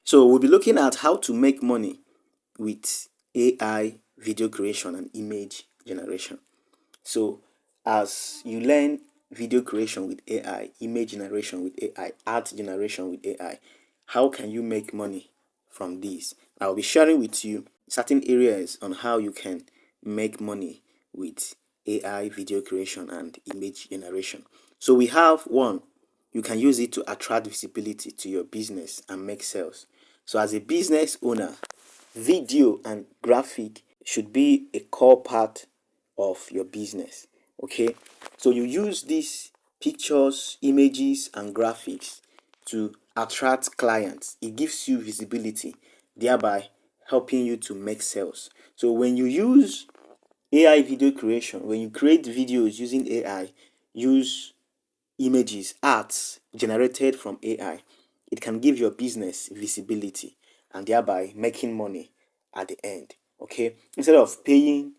So we'll be looking at how to make money with AI video creation and image generation. So as you learn video creation with AI, image generation with AI, art generation with AI, how can you make money from this? I'll be sharing with you certain areas on how you can make money with AI video creation and image generation. So we have one, you can use it to attract visibility to your business and make sales. So as a business owner, video and graphic should be a core part of your business. Okay, so you use these pictures, images, and graphics to attract clients. It gives you visibility, thereby helping you to make sales. So when you use AI video creation, when you create videos using AI, use images, arts generated from AI, it can give your business visibility and thereby making money at the end. Okay, instead of paying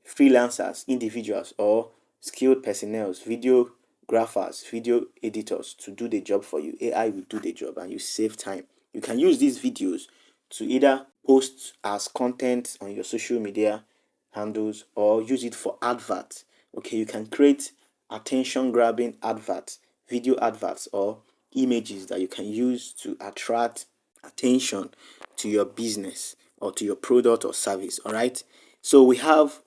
freelancers, individuals, or skilled personnel, videographers, video editors to do the job for you, AI will do the job and you save time. You can use these videos to either post as content on your social media handles or use it for adverts. Okay, you can create attention grabbing adverts, video adverts, or images that you can use to attract attention to your business or to your product or service. All right, so we have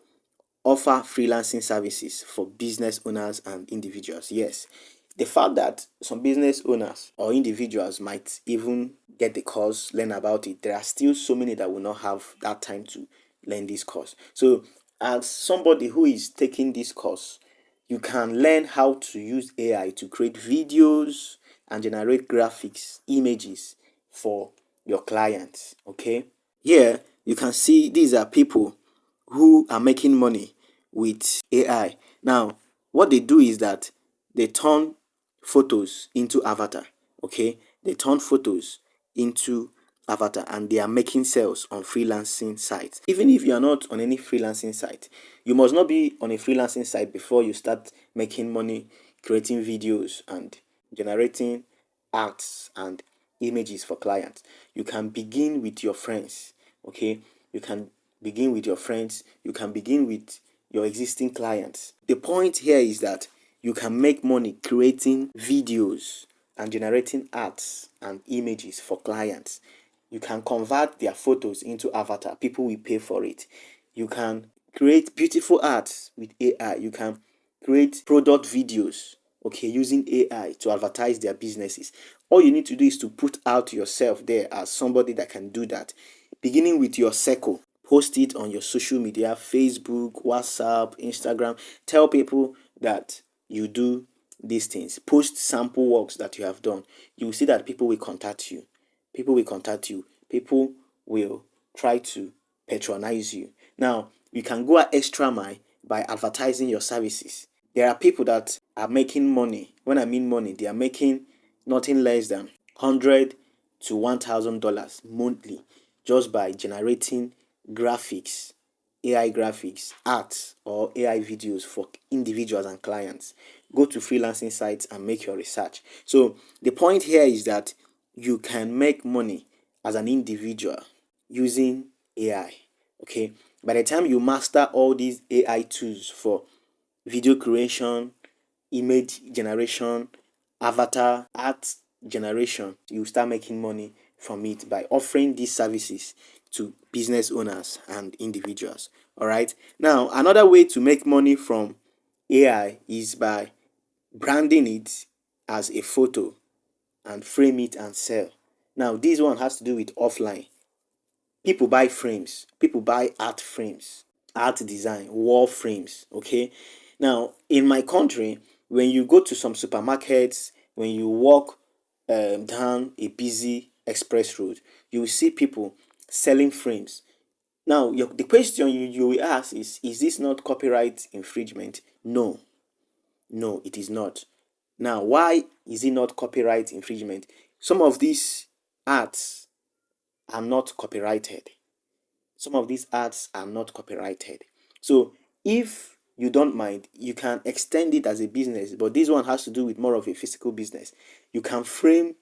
offer freelancing services for business owners and individuals. Yes, the fact that some business owners or individuals might even get the course, learn about it, there are still so many that will not have that time to learn this course. So as somebody who is taking this course, you can learn how to use AI to create videos and generate graphics, images for your clients. Okay, here you can see these are people who are making money with AI. Now, what they do is that they turn photos into avatar. Okay, they turn photos into avatar and they are making sales on freelancing sites. Even if you are not on any freelancing site, you must not be on a freelancing site before you start making money creating videos and generating arts and images for clients. You can begin with your friends. Okay, you can begin with your friends, you can begin with your existing clients. The point here is that you can make money creating videos and generating arts and images for clients. You can convert their photos into avatar, people will pay for it. You can create beautiful arts with AI. You can create product videos, okay, using AI to advertise their businesses. All you need to do is to put out yourself there as somebody that can do that, beginning with your circle. Post it on your social media, Facebook, WhatsApp, Instagram. Tell people that you do these things. Post sample works that you have done. You will see that people will contact you. People will contact you. People will try to patronize you. Now, you can go an extra mile by advertising your services. There are people that are making money. When I mean money, they are making nothing less than $100 to $1,000 monthly just by generating graphics, AI graphics, art, or AI videos for individuals and clients. Go to freelancing sites and make your research. So the point here is that you can make money as an individual using AI. Okay, by the time you master all these AI tools for video creation, image generation, avatar, art generation, you start making money from it by offering these services to business owners and individuals. All right. Now, another way to make money from AI is by branding it as a photo and frame it and sell. Now, this one has to do with offline. People buy frames, people buy art frames, art design, wall frames. Okay, now in my country, when you go to some supermarkets, when you walk down a busy express road, you will see people selling frames. Now the question you will ask is this not copyright infringement? No, no, it is not. Now, why is it not copyright infringement? Some of these arts are not copyrighted. Some of these arts are not copyrighted. So if you don't mind, you can extend it as a business, but this one has to do with more of a physical business. You can frame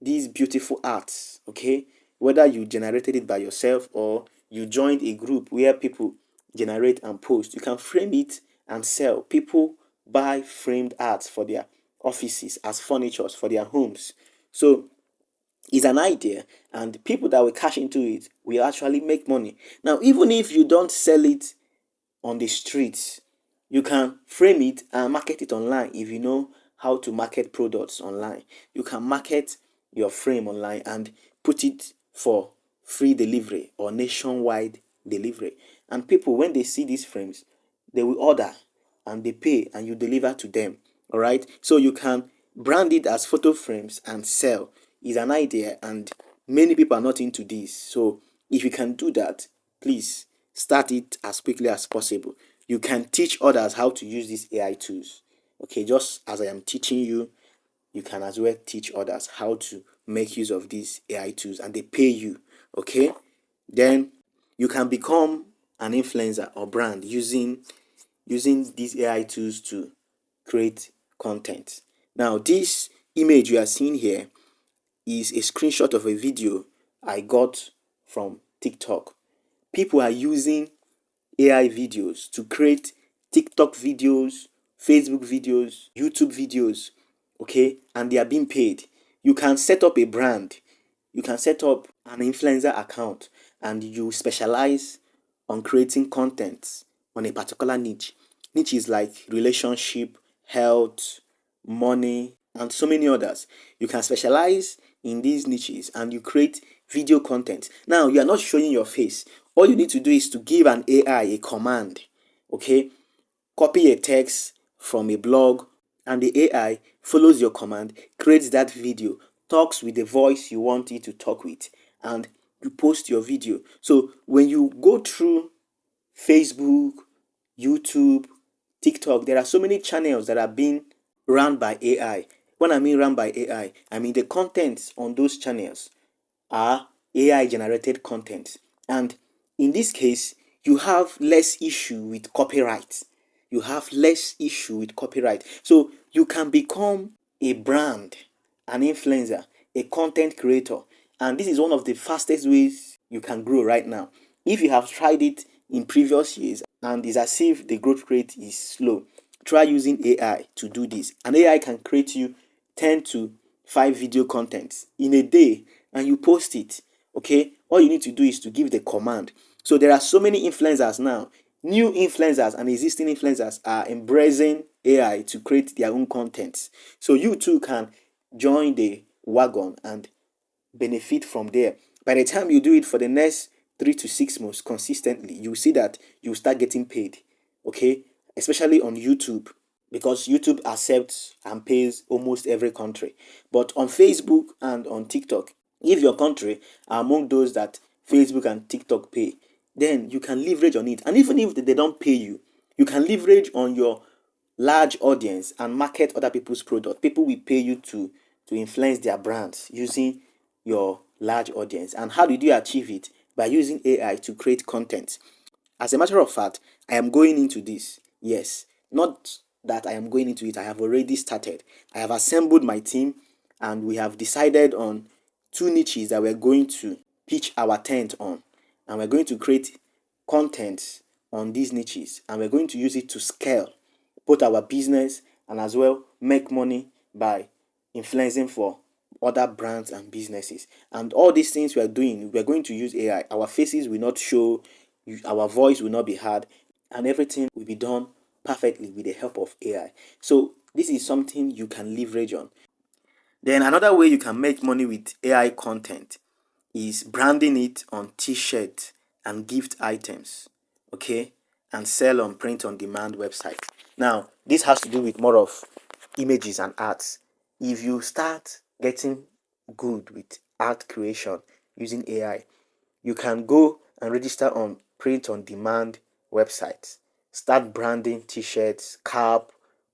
these beautiful arts, okay? whether you generated it by yourself or you joined a group where people generate and post. You can frame it and sell. People buy framed arts for their offices as furniture for their homes. So it's an idea, and people that will cash into it will actually make money. Now, even if you don't sell it on the streets, you can frame it and market it online. If you know how to market products online, you can market your frame online and put it for free delivery or nationwide delivery. And people, when they see these frames, they will order and they pay and you deliver to them. All right. So you can brand it as photo frames and sell. Is an idea, and many people are not into this. So if you can do that, please start it as quickly as possible. You can teach others how to use these AI tools. Okay, just as I am teaching you, you can as well teach others how to make use of these AI tools, and they pay you. Okay, then you can become an influencer or brand using these AI tools to create content. Now, this image you are seeing here is a screenshot of a video I got from TikTok. People are using AI videos to create TikTok videos, Facebook videos, YouTube videos, okay, and they are being paid. You can set up a brand, you can set up an influencer account, and you specialize on creating content on a particular niche. Niche is like relationship, health, money, and so many others. You can specialize in these niches and you create video content. Now, you are not showing your face. All you need to do is to give an AI a command, okay? Copy a text from a blog, and the AI follows your command, creates that video, talks with the voice you want it to talk with, and you post your video. So when you go through Facebook, YouTube, TikTok, there are so many channels that are being run by AI. When I mean run by AI, I mean the contents on those channels are AI generated content. And in this case, you have less issue with copyright. You have less issue with copyright. So you can become a brand, an influencer, a content creator. And this is one of the fastest ways you can grow right now. If you have tried it in previous years and it's as if the growth rate is slow, try using AI to do this. An AI can create you 10 to 5 video contents in a day and you post it. Okay, all you need to do is to give the command. So there are so many influencers now. New influencers and existing influencers are embracing AI to create their own content. So you too can join the wagon and benefit from there. By the time you do it for the next 3 to 6 months consistently, you see that you start getting paid. Okay, especially on YouTube, because YouTube accepts and pays almost every country. But on Facebook and on TikTok, if your country are among those that Facebook and TikTok pay, then you can leverage on it. And even if they don't pay you, you can leverage on your large audience and market other people's product. People will pay you to influence their brands using your large audience. And how did you achieve it? By using AI to create content. As a matter of fact, I am going into this. Yes, not that I am going into it, I have already started. I have assembled my team and we have decided on 2 niches that we're going to pitch our tent on. And we're going to create content on these niches and we're going to use it to scale both our business and as well make money by influencing for other brands and businesses. And all these things we are doing, we're going to use AI. Our faces will not show, our voice will not be heard, and everything will be done perfectly with the help of AI. So this is something you can leverage on. Then another way you can make money with AI content is branding it on t-shirts and gift items, okay, and sell on print on demand websites. Now, this has to do with more of images and arts. If you start getting good with art creation using AI, you can go and register on print on demand websites. Start branding t-shirts, cap,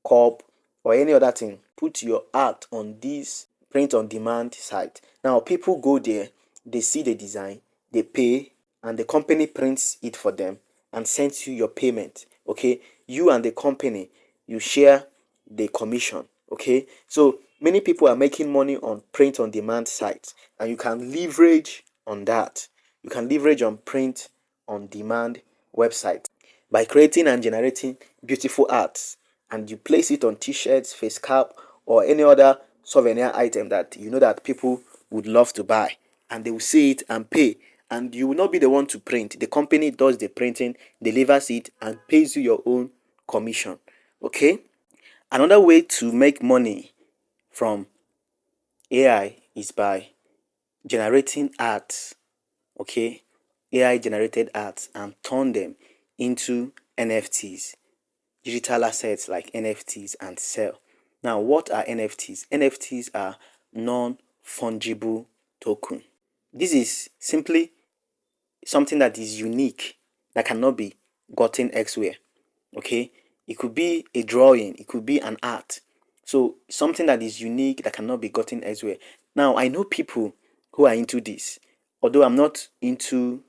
cup, or any other thing. Put your art on this print on demand site. Now people go there, they see the design, they pay, and the company prints it for them and sends you your payment. Okay, you and the company, you share the commission. Okay, so many people are making money on print on demand sites, and you can leverage on that. You can leverage on print on demand websites by creating and generating beautiful arts, and you place it on t-shirts, face cap, or any other souvenir item that you know that people would love to buy, and they will see it and pay. And you will not be the one to print. The company does the printing, delivers it, and pays you your own commission. Okay? Another way to make money from AI is by generating ads. Okay? AI generated ads and turn them into NFTs, digital assets like NFTs, and sell. Now, what are NFTs? NFTs are non-fungible token. This is simply something that is unique, that cannot be gotten elsewhere. Okay, it could be a drawing, it could be an art. So something that is unique that cannot be gotten elsewhere. Now, I know people who are into this, although I'm not into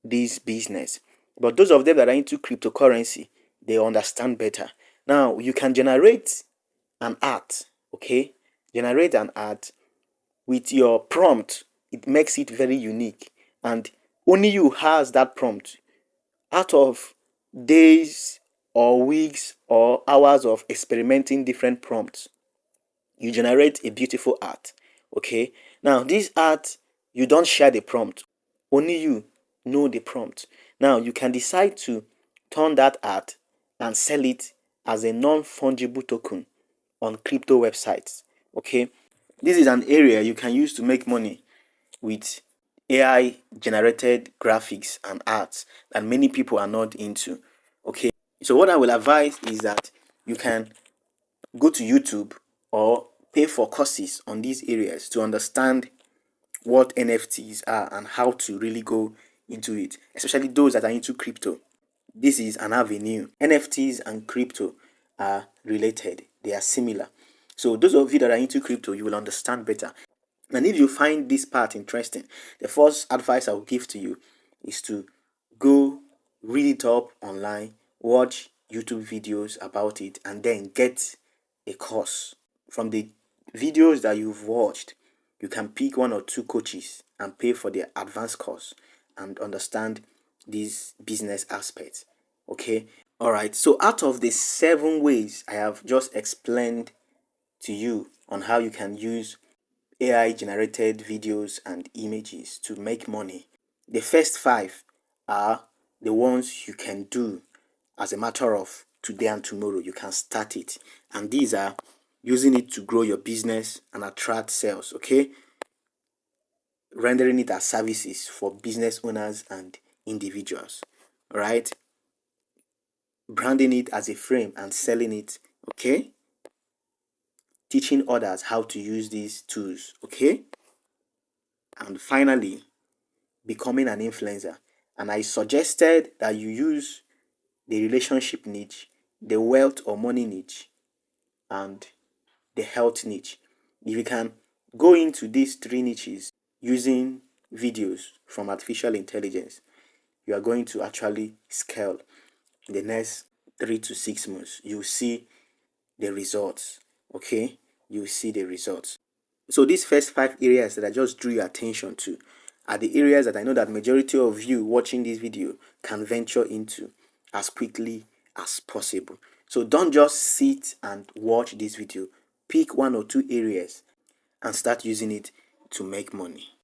this business, but those of them that are into cryptocurrency, they understand better. Now, you can generate an art. Okay, generate an art with your prompt. It makes it very unique, and only you has that prompt. Out of days or weeks or hours of experimenting different prompts, you generate a beautiful art. Okay, now this art, you don't share the prompt, only you know the prompt. Now you can decide to turn that art and sell it as a non-fungible token on crypto websites. Okay, this is an area you can use to make money with AI generated graphics and arts that many people are not into. Okay, so what I will advise is that you can go to YouTube or pay for courses on these areas to understand what NFTs are and how to really go into it, especially those that are into crypto. This is an avenue. NFTs and crypto are related, they are similar. So, those of you that are into crypto, you will understand better. And if you find this part interesting, the first advice I will give to you is to go read it up online, watch YouTube videos about it, and then get a course. From the videos that you've watched, you can pick one or two coaches and pay for their advanced course and understand these business aspects. Okay, all right. So, out of the 7 ways I have just explained to you on how you can use AI generated videos and images to make money, the first 5 are the ones you can do as a matter of today and tomorrow. You can start it, and these are using it to grow your business and attract sales. Okay, rendering it as services for business owners and individuals. All right, branding it as a frame and selling it. Okay, teaching others how to use these tools. Okay, and finally, becoming an influencer. And I suggested that you use the relationship niche, the wealth or money niche, and the health niche. If you can go into these 3 niches using videos from artificial intelligence, you are going to actually scale in the next 3 to 6 months. You'll see the results. Okay, you'll see the results. So these first 5 areas that I just drew your attention to are the areas that I know that majority of you watching this video can venture into as quickly as possible. So don't just sit and watch this video. Pick 1 or 2 areas and start using it to make money.